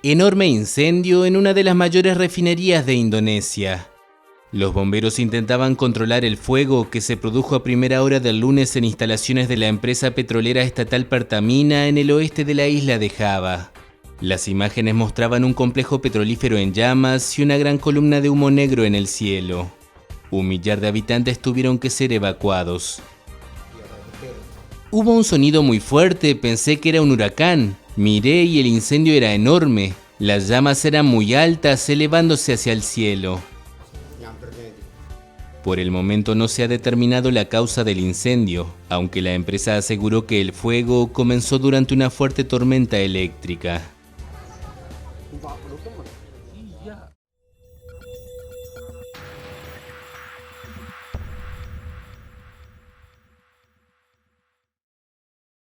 Enorme incendio en una de las mayores refinerías de Indonesia. Los bomberos intentaban controlar el fuego que se produjo a primera hora del lunes en instalaciones de la empresa petrolera estatal Pertamina en el oeste de la isla de Java. Las imágenes mostraban un complejo petrolífero en llamas y una gran columna de humo negro en el cielo. 1 millar de habitantes tuvieron que ser evacuados. Hubo un sonido muy fuerte, pensé que era un huracán. Miré y el incendio era enorme. Las llamas eran muy altas, elevándose hacia el cielo. Por el momento no se ha determinado la causa del incendio, aunque la empresa aseguró que el fuego comenzó durante una fuerte tormenta eléctrica.